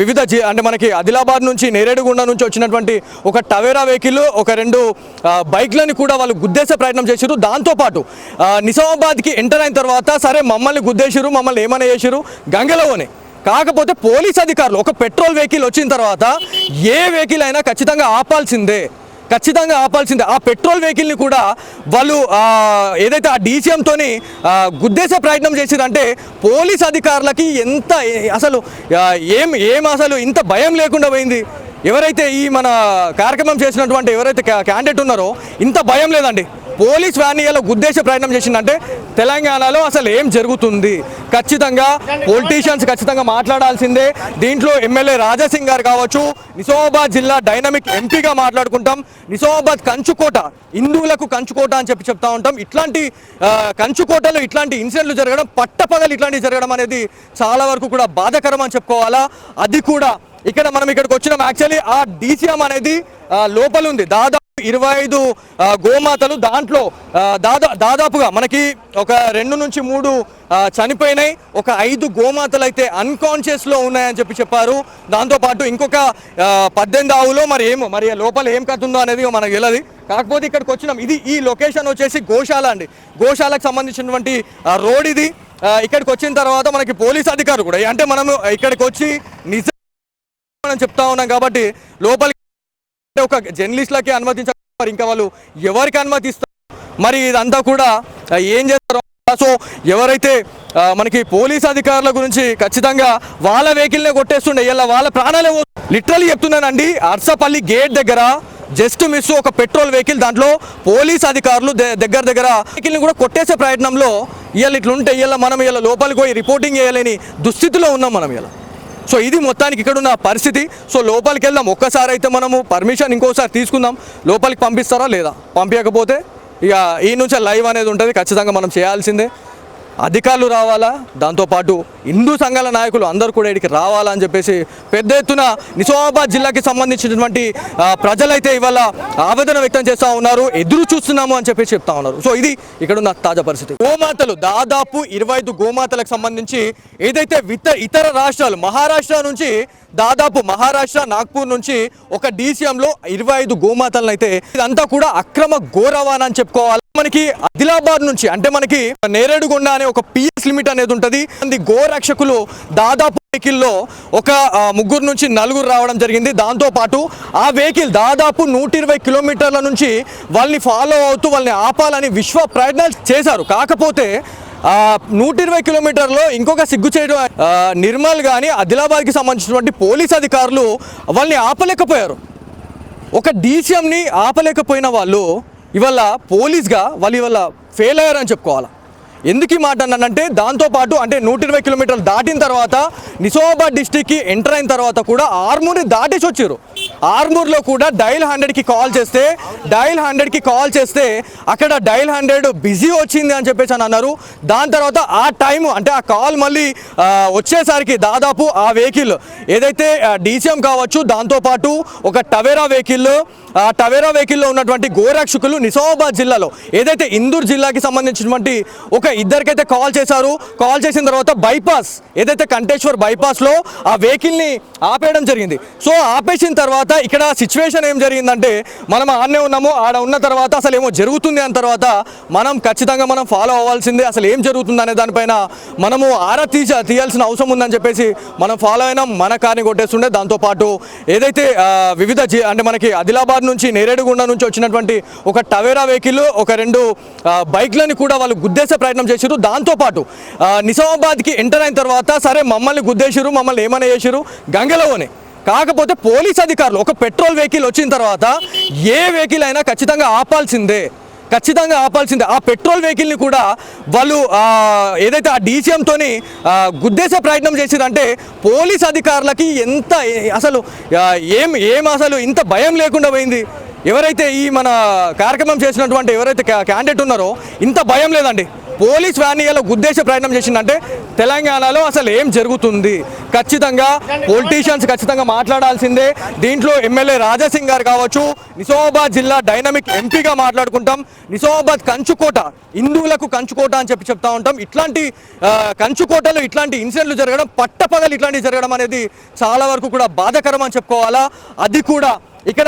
వివిధ అంటే మనకి ఆదిలాబాద్ నుంచి నేరేడుగొండ నుంచి వచ్చినటువంటి ఒక టవేరా వెహికల్, ఒక 2 బైక్లని కూడా వాళ్ళు గుద్దేసే ప్రయత్నం చేశారు. దాంతోపాటు నిజామాబాద్కి ఎంటర్ అయిన తర్వాత సరే మమ్మల్ని గుద్దేశారు, మమ్మల్ని ఏమైనా చేశారు గంగలోనే. కాకపోతే పోలీస్ అధికారులు ఒక పెట్రోల్ వెహికల్ వచ్చిన తర్వాత ఏ వెహికల్ అయినా ఖచ్చితంగా ఆపాల్సిందే. ఆ పెట్రోల్ వెహికల్ని కూడా వాళ్ళు ఏదైతే ఆ DCMతోని గుద్దేసే ప్రయత్నం చేసిరంటే పోలీస్ అధికారులకి ఎంత అసలు అసలు ఇంత భయం లేకుండా పోయింది. ఎవరైతే ఈ మన కార్యక్రమం చేసినటువంటి ఎవరైతే క్యాండిడేట్ ఉన్నారో ఇంత భయం లేదండి. పోలీస్ వ్యాన్ ఇలా గుద్దేసే ప్రయత్నం చేసిందంటే తెలంగాణలో అసలు ఏం జరుగుతుంది? ఖచ్చితంగా పొలిటీషియన్స్ ఖచ్చితంగా మాట్లాడాల్సిందే. దీంట్లో ఎమ్మెల్యే రాజాసింగ్ గారు కావచ్చు, నిజామాబాద్ జిల్లా డైనమిక్ ఎంపీగా మాట్లాడుకుంటాం. నిజామాబాద్ కంచుకోట, హిందువులకు కంచుకోట అని చెప్తా ఉంటాం. ఇట్లాంటి కంచుకోటలో ఇట్లాంటి ఇన్సిడెంట్లు జరగడం, పట్టపగలు ఇట్లాంటివి జరగడం అనేది చాలా వరకు కూడా బాధాకరం అని చెప్పుకోవాలా. అది కూడా మనం ఇక్కడికి వచ్చినాం. యాక్చువల్లీ ఆ DCM అనేది లోపల ఉంది. దాదాపు 25 గోమాతలు. దాంట్లో దాదాపుగా మనకి ఒక 2 నుంచి 3 చనిపోయినాయి. ఒక 5 గోమాతలు అయితే అన్కాన్షియస్లో ఉన్నాయని చెప్పారు. దాంతోపాటు ఇంకొక 18 ఆవులో మరి లోపల ఏం కథ ఉందో అనేది మనకు తెలియదు. కాకపోతే ఇక్కడికి వచ్చినాం. ఈ లొకేషన్ వచ్చేసి గోశాల అండి. గోశాలకు సంబంధించినటువంటి రోడ్ ఇది. ఇక్కడికి వచ్చిన తర్వాత మనకి పోలీస్ అధికారులు కూడా అంటే మనము ఇక్కడికి వచ్చి నిజం చెప్తా ఉన్నాం కాబట్టి లోపలికి ఒక జర్నలిస్టులకి అనుమతించారు. మరి ఇంకా వాళ్ళు ఎవరికి అనుమతిస్తారు? మరి ఇదంతా కూడా ఏం చేస్తారో. సో ఎవరైతే మనకి పోలీస్ అధికారుల గురించి ఖచ్చితంగా వాళ్ళ వెహికల్నే కొట్టేస్తుండే, ఇలా వాళ్ళ ప్రాణాలే లిటరల్లీ చెప్తున్నానండి. అర్సపల్లి గేట్ దగ్గర జస్ట్ మిస్ ఒక పెట్రోల్ వెహికల్, దాంట్లో పోలీస్ అధికారులు దగ్గర వెహికల్ని కూడా కొట్టేసే ప్రయత్నంలో ఇట్లుంటే మనం లోపలికి పోయి రిపోర్టింగ్ చేయలేని దుస్థితిలో ఉన్నాం మనం ఇలా. సో ఇది మొత్తానికి ఇక్కడ ఉన్న పరిస్థితి. సో లోపలికి వెళ్దాం. ఒక్కసారి అయితే మనము పర్మిషన్ ఇంకోసారి తీసుకుందాం. లోపలికి పంపిస్తారా లేదా? పంపించకపోతే ఇక ఈ నుంచి లైవ్ అనేది ఉంటుంది. ఖచ్చితంగా మనం చేయాల్సిందే. అధికారులు రావాలా, దాంతోపాటు హిందూ సంఘాల నాయకులు అందరూ కూడా ఇక్కడికి రావాలా అని చెప్పేసి పెద్ద ఎత్తున నిజామాబాద్ జిల్లాకి సంబంధించినటువంటి ప్రజలైతే ఇవాళ ఆవేదన వ్యక్తం చేస్తూ ఉన్నారు. ఎదురు చూస్తున్నాము అని చెప్పేసి చెప్తా ఉన్నారు. సో ఇది ఇక్కడ ఉన్న తాజా పరిస్థితి. గోమాతలు దాదాపు 25 గోమాతలకు సంబంధించి ఏదైతే ఇతర రాష్ట్రాలు మహారాష్ట్ర నుంచి దాదాపు మహారాష్ట్ర నాగ్పూర్ నుంచి ఒక DCMలో 25 గోమాతలను అయితే ఇదంతా కూడా అక్రమ గో రవాణా అని చెప్పుకోవాలి. మనకి ఆదిలాబాద్ నుంచి అంటే మనకి నేరేడుగొండ అనే ఒక PS లిమిట్ అనేది ఉంటుంది. గో రక్షకులు దాదాపు వెహికల్లో ఒక 3 నుంచి 4 రావడం జరిగింది. దాంతోపాటు ఆ వెహికల్ దాదాపు 120 కిలోమీటర్ల నుంచి వాళ్ళని ఫాలో అవుతూ వాళ్ళని ఆపాలని విశ్వ ప్రయత్నాలు చేశారు. కాకపోతే 120 కిలోమీటర్లో ఇంకొక సిగ్గు చేయడం నిర్మల్ కానీ ఆదిలాబాద్కి సంబంధించినటువంటి పోలీస్ అధికారులు వాళ్ళని ఆపలేకపోయారు. ఒక డీసీఎంని ఆపలేకపోయిన వాళ్ళు ఇవాళ పోలీస్గా వాళ్ళు ఇవాళ ఫెయిల్ అయ్యారని చెప్పుకోవాలి. ఎందుకు ఈ మాట అన్నానంటే దాంతోపాటు అంటే 120 కిలోమీటర్లు దాటిన తర్వాత నిజామాబాద్ డిస్టిక్కి ఎంటర్ అయిన తర్వాత కూడా ఆర్మూర్ని దాటేసి వచ్చారు. ఆర్మూర్లో కూడా డైల్ 100కి కాల్ చేస్తే అక్కడ డైల్ 100 బిజీ వచ్చింది అని చెప్పేసి అని అన్నారు. దాని తర్వాత ఆ టైం అంటే ఆ కాల్ మళ్ళీ వచ్చేసరికి దాదాపు ఆ వెహికల్ ఏదైతే డీసీఎం కావచ్చు, దాంతోపాటు ఒక టవేరా వెహికల్లో ఉన్నటువంటి గోరక్షకులు నిజామాబాద్ జిల్లాలో ఏదైతే ఇందూర్ జిల్లాకి సంబంధించినటువంటి ఒక ఇద్దరికైతే కాల్ చేశారు. కాల్ చేసిన తర్వాత బైపాస్ ఏదైతే కంటేశ్వర్ బైపాస్లో ఆ వెహికల్ని ఆపేయడం జరిగింది. సో ఆపేసిన తర్వాత ఇక్కడ సిచ్యువేషన్ ఏం జరిగిందంటే మనం ఆడనే ఉన్నాము. ఆడ ఉన్న తర్వాత అసలు ఏమో జరుగుతుంది అన్న తర్వాత మనం ఖచ్చితంగా మనం ఫాలో అవ్వాల్సిందే. అసలు ఏం జరుగుతుంది అనే దానిపైన మనము ఆరా తీయాల్సిన అవసరం ఉందని చెప్పేసి మనం ఫాలో అయినాం. మన కార్ని కొట్టేస్తుండే. దాంతోపాటు ఏదైతే వివిధ అంటే మనకి ఆదిలాబాద్ నుంచి నేరేడుగుండ నుంచి వచ్చినటువంటి ఒక టవేరా వెహికల్ ఒక 2 బైక్లని కూడా వాళ్ళు గుద్దేసే ప్రయత్నం చేశారు. దాంతోపాటు నిజామాబాద్కి ఎంటర్ అయిన తర్వాత సరే మమ్మల్ని గుద్దేశారు, మమ్మల్ని ఏమైనా చేశారు గంగలోనే. కాకపోతే పోలీస్ అధికారులు ఒక పెట్రోల్ వెహికల్ వచ్చిన తర్వాత ఏ వెహికల్ అయినా ఖచ్చితంగా ఆపాల్సిందే. ఆ పెట్రోల్ వెహికల్ని కూడా వాళ్ళు ఏదైతే ఆ డీసీఎంతోని గుద్దేసే ప్రయత్నం చేసిందంటే పోలీస్ అధికారులకి ఎంత అసలు అసలు ఇంత భయం లేకుండా పోయింది. ఎవరైతే ఈ మన కార్యక్రమం చేసినటువంటి ఎవరైతే క్యాండిడేట్ ఉన్నారో ఇంత భయం లేదండి. పోలీస్ వ్యాన్ ఇలా గుద్దేసే ప్రయత్నం చేసిందంటే తెలంగాణలో అసలు ఏం జరుగుతుంది? ఖచ్చితంగా పొలిటీషియన్స్ ఖచ్చితంగా మాట్లాడాల్సిందే. దీంట్లో ఎమ్మెల్యే రాజాసింగ్ గారు కావచ్చు, నిజామాబాద్ జిల్లా డైనమిక్ ఎంపీగా మాట్లాడుకుంటాం. నిజామాబాద్ కంచుకోట, హిందువులకు కంచుకోట అని చెప్తా ఉంటాం. ఇట్లాంటి కంచుకోటలో ఇట్లాంటి ఇన్సిడెంట్లు జరగడం, పట్టపగలు ఇట్లాంటివి జరగడం అనేది చాలా వరకు కూడా బాధాకరం అని చెప్పుకోవాలా. అది కూడా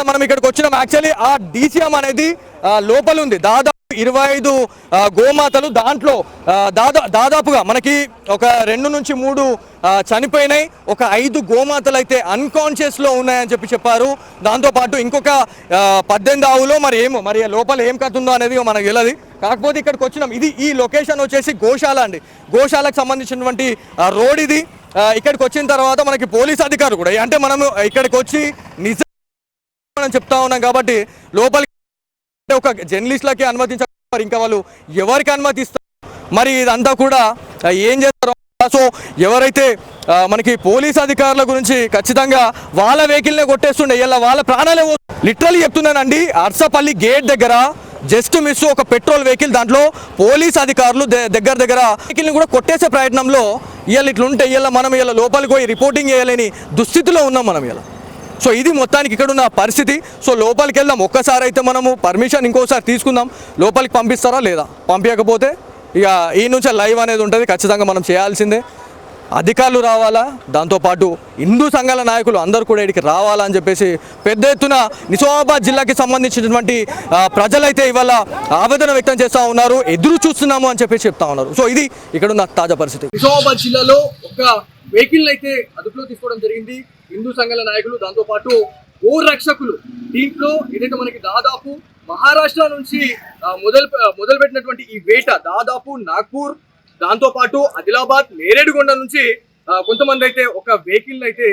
మనం ఇక్కడికి వచ్చినాం. యాక్చువల్లీ ఆ డీసీఎం అనేది లోపల ఉంది. దాదాపు 25 గోమాతలు, దాంట్లో దాదాపుగా మనకి ఒక 2 నుంచి 3 చనిపోయినాయి. ఒక 5 గోమాతలు అయితే అన్కాన్షియస్లో ఉన్నాయని చెప్పారు. దాంతోపాటు ఇంకొక 18 ఆవులో మరి లోపల ఏం కథ ఉందో అనేది మనకు తెలియదు. కాకపోతే ఇక్కడికి వచ్చినాం. ఈ లొకేషన్ వచ్చేసి గోశాల అండి. గోశాలకు సంబంధించినటువంటి రోడ్ ఇది. ఇక్కడికి వచ్చిన తర్వాత మనకి పోలీస్ అధికారులు కూడా అంటే మనము ఇక్కడికి వచ్చి నిజం చెప్తా ఉన్నాం కాబట్టి లోపలికి ఒక జర్నలిస్టులకి అనుమతించారు. ఇంకా వాళ్ళు ఎవరికి అనుమతిస్తారు మరి ఇదంతా కూడా ఏం చేస్తారో. సో ఎవరైతే మనకి పోలీస్ అధికారుల గురించి ఖచ్చితంగా వాళ్ళ వెహికల్నే కొట్టేస్తుండే, ఇలా వాళ్ళ ప్రాణాలే లిటరలీ చెప్తున్నానండి. అర్సపల్లి గేట్ దగ్గర జస్ట్ మిస్ ఒక పెట్రోల్ వెహికల్, దాంట్లో పోలీస్ అధికారులు దగ్గర వెహికల్ని కూడా కొట్టేసే ప్రయత్నంలో ఇట్లుంటే మనం లోపలికి పోయి రిపోర్టింగ్ చేయలేని దుస్థితిలో ఉన్నాం మనం ఇలా. సో ఇది మొత్తానికి ఇక్కడ ఉన్న పరిస్థితి. సో లోపలికి వెళ్దాం. ఒక్కసారి అయితే మనము పర్మిషన్ ఇంకోసారి తీసుకుందాం. లోపలికి పంపిస్తారా లేదా, పంపించకపోతే ఇక ఈ నుంచి లైవ్ అనేది ఉంటుంది. ఖచ్చితంగా మనం చేయాల్సిందే. అధికారులు రావాలా, దాంతోపాటు హిందూ సంఘాల నాయకులు అందరూ కూడా ఇక్కడికి రావాలా అని చెప్పేసి పెద్ద ఎత్తున నిజామాబాద్ జిల్లాకి సంబంధించినటువంటి ప్రజలైతే ఇవాళ ఆవేదన వ్యక్తం చేస్తూ ఉన్నారు. ఎదురు చూస్తున్నాము అని చెప్పేసి చెప్తా ఉన్నారు. సో ఇది ఇక్కడ ఉన్న తాజా పరిస్థితి. నిజామాబాద్ జిల్లాలో ఒక వెహికల్ అయితే అదుపులో తీసుకోవడం జరిగింది హిందూ సంఘాల నాయకులు, దాంతోపాటు గోరక్షకులు. దీంట్లో ఏదైతే మనకి దాదాపు మహారాష్ట్ర నుంచి మొదలుపెట్టినటువంటి ఈ వేట దాదాపు నాగ్పూర్, దాంతోపాటు ఆదిలాబాద్, నేరేడుగొండ నుంచి కొంతమంది అయితే ఒక వెహికల్ అయితే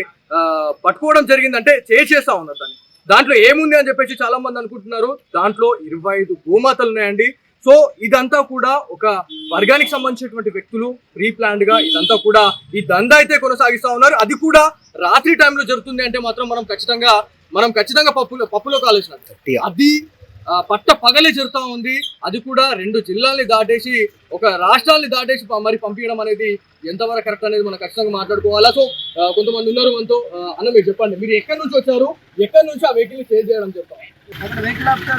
పట్టుకోవడం జరిగిందంటే చేస్తా ఉన్నారు. దాంట్లో ఏముంది అని చెప్పేసి చాలా మంది అనుకుంటున్నారు. దాంట్లో 25 గోమాతలు ఉన్నాయండి. సో ఇదంతా కూడా ఒక వర్గానికి సంబంధించినటువంటి వ్యక్తులు ప్రీ ప్లాన్డ్ గా ఇదంతా కూడా ఈ దందా అయితే కొనసాగిస్తా ఉన్నారు. అది కూడా రాత్రి టైంలో జరుగుతుంది అంటే మాత్రం మనం ఖచ్చితంగా పప్పులో కాలేసినట్టు అది పట్ట పగలే జరుగుతూ ఉంది. అది కూడా 2 జిల్లాల్ని దాటేసి ఒక రాష్ట్రాల్ని దాటేసి మరి పంపించడం అనేది ఎంతవరకు కరెక్ట్ అనేది మనం ఖచ్చితంగా మాట్లాడుకోవాలా. సో కొంతమంది ఉన్నారు మనతో. అన్న మీరు చెప్పండి, మీరు ఎక్కడి నుంచి వచ్చారు, ఎక్కడి నుంచి ఆ వెహికల్ చేంజ్ చేయడం చెప్తాం. అక్కడ వెహికల్ ఆపితే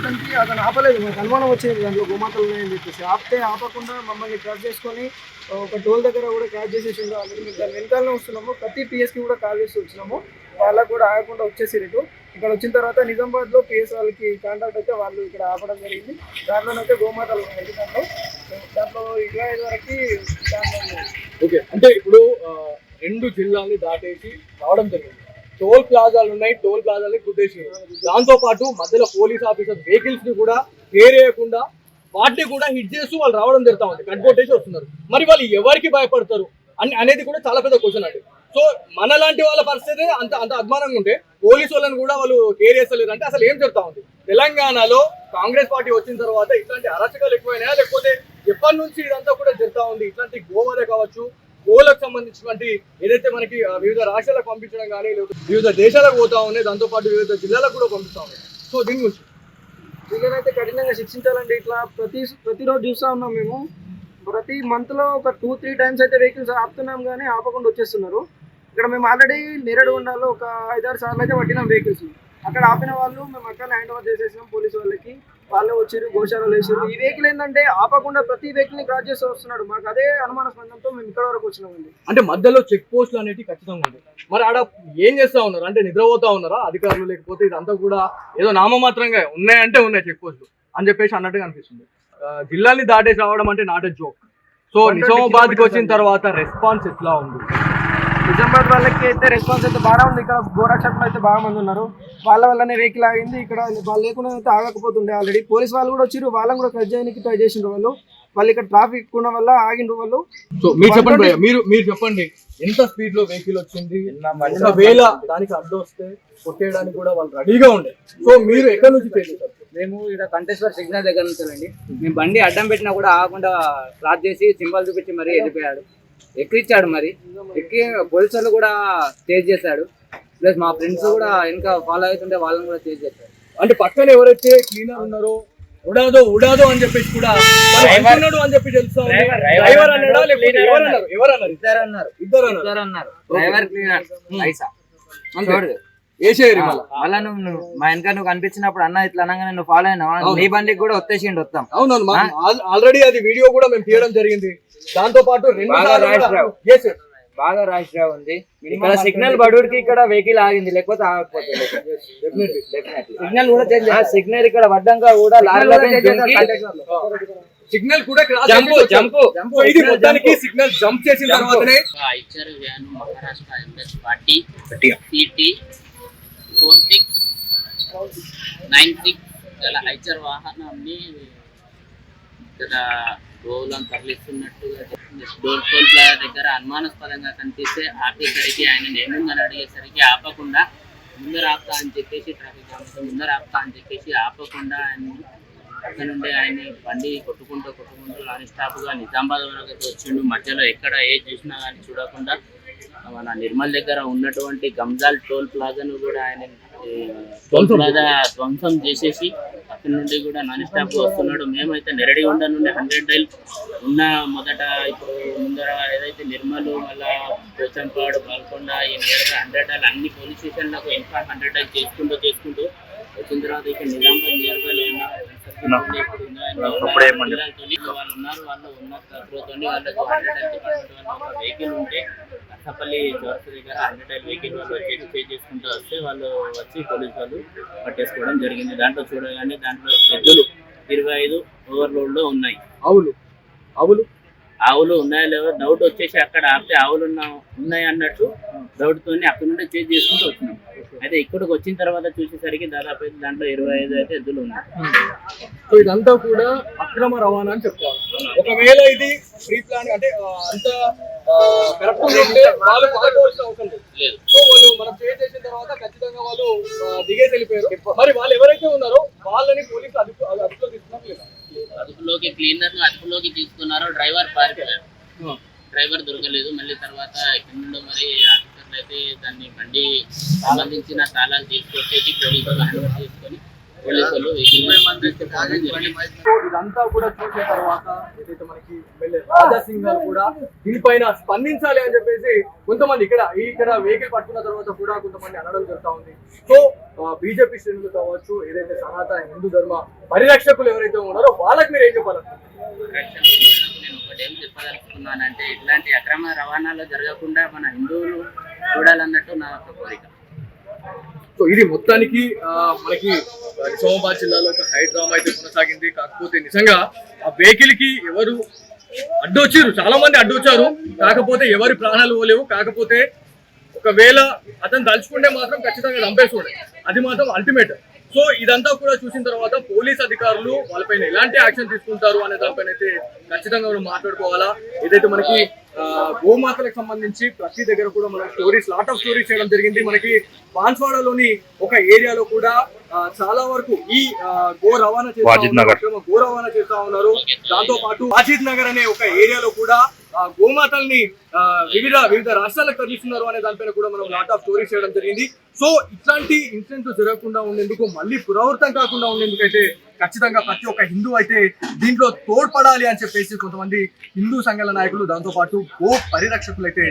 అతను ఆపలేదు. మనకు అనుమానం వచ్చింది దాంట్లో గోమాతలు ఉన్నాయని చెప్పేసి. ఆపకుండా మమ్మల్ని క్రాస్ చేసుకొని ఒక టోల్ దగ్గర కూడా క్రాస్ చేసేసిండు. ఆల్రెడీ దాని వెనకాలనే వస్తున్నాము. ప్రతి పిఎస్కి కూడా కాల్ చేసి వచ్చినాము. వాళ్ళకు కూడా ఆగకుండా వచ్చేసి ఇటు ఇక్కడ వచ్చిన తర్వాత నిజామాబాద్లో పిఎస్ వాళ్ళకి కాంటాక్ట్ అయితే వాళ్ళు ఇక్కడ ఆపడం జరిగింది. దాంట్లోనైతే గోమాతలు ఉన్నాయి. దాంట్లో 25 వరకు ఓకే. అంటే ఇప్పుడు 2 జిల్లాల్ని దాటేసి రావడం జరిగింది. టోల్ ప్లాజాలు ఉన్నాయి, టోల్ ప్లాజాలని గుద్దేసి, దాంతో పాటు మధ్యలో పోలీస్ ఆఫీసర్ వెహికల్స్ ని కూడా వేరేయకుండా వాటిని కూడా హిట్ చేస్తూ వాళ్ళు రావడం జరుగుతా ఉంది. కట్ కొట్టేసి వస్తున్నారు. మరి వాళ్ళు ఎవరికి భయపడతారు అనేది కూడా చాలా పెద్ద క్వశ్చన్ అండి. సో మన లాంటి వాళ్ళ పరిస్థితి అంత అంత అద్మానంగా ఉంటే పోలీసు వాళ్ళని కూడా వాళ్ళు కేర్ చేస్తలేరు అంటే అసలు ఏం జరుగుతా ఉంది? తెలంగాణలో కాంగ్రెస్ పార్టీ వచ్చిన తర్వాత ఇట్లాంటి అరాచకాలు ఎక్కువైనాయా, లేకపోతే ఎప్పటి నుంచి ఇదంతా కూడా జరుగుతా ఉంది? ఇట్లాంటి గోవాదే కావచ్చు, గోలకు సంబంధించినటువంటి ఏదైతే మనకి వివిధ రాష్ట్రాలకు పంపించడం కానీ, లేకపోతే వివిధ దేశాలకు పోతా ఉన్నాయి, దాంతో పాటు వివిధ జిల్లాలకు కూడా పంపిస్తా ఉన్నాయి. సో దీని గురించి వీళ్ళనైతే కఠినంగా శిక్షించాలండి. ఇట్లా ప్రతిరోజు చూస్తూ ఉన్నాం మేము. ప్రతి మంత్లో ఒక 2-3 టైమ్స్ అయితే వెహికల్స్ ఆపుతున్నాం కానీ ఆపకుండా వచ్చేస్తున్నారు. ఇక్కడ మేము ఆల్రెడీ నేరడిగొండలో ఒక 5-6 సార్లు అయితే పట్టినాం వెహికల్స్. అక్కడ ఆపిన వాళ్ళు మేము అక్కడ హ్యాండ్ ఓవర్ చేసేసినాం పోలీసు వాళ్ళకి. వాళ్ళే వచ్చారు, గోశాలలో వేసారు. ఈ వెహికల్ ఏంటంటే ఆపకుండా ప్రతి వెహికల్ని క్రాస్ చేస్తూ వస్తున్నాడు. మాకు అదే అనుమానాస్పదంతో మేము ఇక్కడ వరకు వచ్చినామండి. అంటే మధ్యలో చెక్ పోస్టులు అనేవి ఖచ్చితంగా ఉంటాయి. మరి ఆడ ఏం చేస్తా ఉన్నారు? అంటే నిద్రపోతా ఉన్నారా అధికారులు, లేకపోతే ఇదంతా కూడా ఏదో నామమాత్రంగా ఉన్నాయంటే ఉన్నాయి చెక్ పోస్టులు అని చెప్పేసి అన్నట్టుగా అనిపిస్తుంది. జిల్లాని దాటేసి రావడం అంటే నాట్ ఎ జోక్. సో నిజామాబాద్కి వచ్చిన తర్వాత రెస్పాన్స్ ఎట్లా ఉంది? నిజామాబాద్ వాళ్ళకి అయితే రెస్పాన్స్ అయితే బాగా ఉంది. ఇక్కడ గోరక్షకులు అయితే బాగా మంది ఉన్నారు. వాళ్ళ వల్లనే వెహికల్ ఆగింది. ఇక్కడ వాళ్ళు లేకుండా అయితే ఆగకపోతుండే. ఆల్రెడీ పోలీస్ వాళ్ళు కూడా వచ్చారు, వాళ్ళని కూడా కట్ చేయడానికి ట్రై చేసిండ్రు వాళ్ళు ఇక్కడ ట్రాఫిక్ ఉన్న వల్ల ఆగిండ్రు వాళ్ళు. సో మీరు చెప్పండి, మీరు చెప్పండి, ఎంత స్పీడ్ లో వెహికల్ వచ్చింది? ఒకవేళ దానికి అడ్డు వస్తే కొట్టేయడానికి కూడా వాళ్ళు రెడీగా ఉండే. సో మీరు ఎక్కడి నుంచి చేస్తారు? మేము ఇక్కడ కంటేశ్వర్ సిగ్నల్ దగ్గర నుంచి అండి. మేము బండి అడ్డం పెట్టినా కూడా ఆగకుండా క్రాస్ చేసి సింబల్ చూపించి మరీ వెళ్ళిపోయాడు. ఎక్కిచ్చాడు, మరి ఎక్కి పోలీసులు కూడా చేజ్ చేశాడు. ప్లస్ మా ఫ్రెండ్స్ కూడా ఇంకా ఫాలో అవుతుంటే వాళ్ళని కూడా చేజ్ చేశాడు. అంటే పక్కన ఎవరైతే క్లీనర్ ఉన్నారో ఉడాదో అని చెప్పేసి కూడా అని చెప్పి తెలుసు. డ్రైవర్ అన్నాడా లేకపోతే ఇద్దరు అన్నారు. డ్రైవర్ క్లీనర్ వేసేయరు అలా నువ్వు మా వెనక నువ్వు కనిపించినప్పుడు అన్న ఇట్లా అనగానే నువ్వు ఫాలో అయినా నీ బండికి కూడా వచ్చేసిండు వస్తాం. అవునవును, ఆల్రెడీ అది వీడియో కూడా మేము తీయడం జరిగింది. దాంతో పాటు బాగా ర్యాష్ డ్రైవ్ ఉంది. ఇక్కడ సిగ్నల్ బడుడికి ఇక్కడ వెహికల్ ఆగింది, లేకపోతే ఆగకపోతుంది. సిగ్నల్ కూడా చేంజ్, సిగ్నల్ ఇక్కడ పడ్డాక కూడా సిగ్నల్ కూడా జంప్ ఇది మొత్తానికి సిగ్నల్ జంప్ చేసిన తర్వాతనే Eicher van Maharashtra MS party city 4696 గల ఐచర్ వాహనాన్ని ఇక్కడ గోవులను తరలిస్తున్నట్టుగా డోర్కోల్ ప్లాజా దగ్గర అనుమానాస్పదంగా కనిపిస్తే ఆపేసరికి ఆయన ఏముందని అడిగేసరికి ఆపకుండా ముందర ఆపుతా అని చెప్పేసి ట్రాఫిక్ జామ్ ముందర ఆపుతా అని చెప్పేసి ఆపకుండా ఆయన అక్కడ నుండి ఆయన బండి కొట్టుకుంటూ నాన్ స్టాప్గా నిజామాబాద్ వరకు వచ్చిండు. మధ్యలో ఎక్కడ ఏది చూసినా కానీ చూడకుండా మన నిర్మల్ దగ్గర ఉన్నటువంటి గంజాల్ టోల్ ప్లాజాను కూడా ఆయన టోల్ ప్లాజా ధ్వంసం చేసేసి అక్కడి నుండి కూడా నాన్ స్టాప్ వస్తున్నాడు. మేమైతే నెరడిగొండ నుండి 100 డైల్ ఉన్న మొదట ఇప్పుడు ముందర ఏదైతే నిర్మల్ మళ్ళా పోచంపాడు బాల్కొండ ఈ నేరుగా 100 డైల్ అన్ని పోలీస్ స్టేషన్లకు ఇంకా 100 డైల్ చేసుకుంటూ వచ్చిన తర్వాత ఇక్కడ నిజామాబాద్ నియర్ బై వాళ్ళు ఉన్నారు వాళ్ళకు 100 డైల్ డిపార్ట్మెంట్ వాళ్ళు ఒక వెహికల్ ఉంటే అసపల్లి చౌరస్తా దగ్గర 100 డైల్ వెహికల్ వాళ్ళు వచ్చి చేసుకుంటూ వస్తే వాళ్ళు వచ్చి పోలీసు వాళ్ళు పట్టేసుకోవడం జరిగింది. దాంట్లో చూడగానే దాంట్లో ఎద్దులు 25 ఓవర్లోడ్లో ఉన్నాయి. ఆవులు ఉన్నాయో లేవో డౌట్ వచ్చేసి అక్కడ ఆపితే ఆవులు ఉన్నాయి అన్నట్టు డౌట్తో అక్కడ నుండి చేంజ్ చేసుకుంటూ వచ్చినాం. అయితే ఇక్కడికి వచ్చిన తర్వాత చూసేసరికి దాదాపు దాంట్లో 25 అయితే ఎద్దులు ఉన్నాయి. సో ఇదంతా కూడా అక్రమ రవాణా అని చెప్తారు. ఒకవేళ ఇది ప్రీ ప్లాన్ అంటే అంత కరెక్ట్ వాళ్ళు పాల్గొవాల్సిన అవసరం లేదు. సో వాళ్ళు మనం పే చేసిన తర్వాత ఖచ్చితంగా వాళ్ళు దిగేసి వెళ్ళిపోయారు. మరి వాళ్ళు ఎవరైతే ఉన్నారో వాళ్ళని పోలీసులు అదుపులో తీసుకున్నారు లేదా? అదుపులోకి క్లీనర్ను అదుపులోకి తీసుకున్నారో డ్రైవర్ పారిపోయారు. డ్రైవర్ దొరకలేదు. మళ్ళీ తర్వాత ఎక్కడి నుండో మరి ఆఫీసర్లు అయితే దాన్ని బండి సంబంధించిన తాళాలు తీసుకొచ్చేసి పోలీసులు హ్యాండ్ తీసుకొని పోలీసులు ఇదంతా కూడా చూసిన తర్వాత ఏదైతే మనకి ఎమ్మెల్యే రాజా సింగ్ గారు కూడా దీనిపైన స్పందించాలి అని చెప్పేసి కొంతమంది ఇక్కడ వెహికల్ పట్టుకున్న తర్వాత కూడా కొంతమంది అనడం జరుగుతూ ఉంది. సో బీజేపీ శ్రేణులు కావచ్చు, ఏదైతే సనాతన హిందూ ధర్మ పరిరక్షకులు ఎవరైతే ఉన్నారో వాళ్ళకి మీరు ఏం చెప్పాలి? నేను ఒకటేం చెప్పదలుచుకున్నానంటే ఇట్లాంటి అక్రమ రవాణాలు జరగకుండా మన హిందువులు చూడాలన్నట్టు నా ఒక కోరిక. సో ఇది మొత్తానికి మనకి నిజామాబాద్ జిల్లాలో ఒక హై డ్రామా అయితే కొనసాగింది. కాకపోతే నిజంగా ఆ వెహికల్ కి ఎవరు అడ్డొచ్చారు, చాలా మంది అడ్డొచ్చారు. కాకపోతే ఎవరి ప్రాణాలు పోలేవు. కాకపోతే ఒకవేళ అతను తలుచుకుంటే మాత్రం ఖచ్చితంగా చంపేస్తుండే. అది మాత్రం అల్టిమేట్. సో ఇదంతా కూడా చూసిన తర్వాత పోలీస్ అధికారులు వాళ్ళపైన ఎలాంటి యాక్షన్ తీసుకుంటారు అనే దానిపైన అయితే ఖచ్చితంగా మనం మాట్లాడుకోవాలా. ఏదైతే మనకి గోమాతలకు సంబంధించి ప్రతి దగ్గర కూడా మన స్టోరీస్ లాట్ ఆఫ్ స్టోరీస్ చేయడం జరిగింది. మనకి బాన్స్వాడలోని ఒక ఏరియాలో కూడా చాలా వరకు ఈ గో రవాణా చేస్తా ఉన్నారు. దాంతో పాటు వాజిద్ నగర్ అనే ఒక ఏరియాలో కూడా గోమాతల్ని వివిధ రాష్ట్రాలకు తరలిస్తున్నారు అనే దానిపైన కూడా మనం లాట్ ఆఫ్ స్టోరీస్ చేయడం జరిగింది. సో ఇట్లాంటి ఇన్సిడెంట్స్ జరగకుండా ఉండేందుకు, మళ్ళీ పునరావృతం కాకుండా ఉండేందుకు అయితే ఖచ్చితంగా ప్రతి ఒక్క హిందూ అయితే దీంట్లో తోడ్పడాలి అని చెప్పేసి కొంతమంది హిందూ సంఘాల నాయకులు, దాంతో పాటు గో పరిరక్షకులు అయితే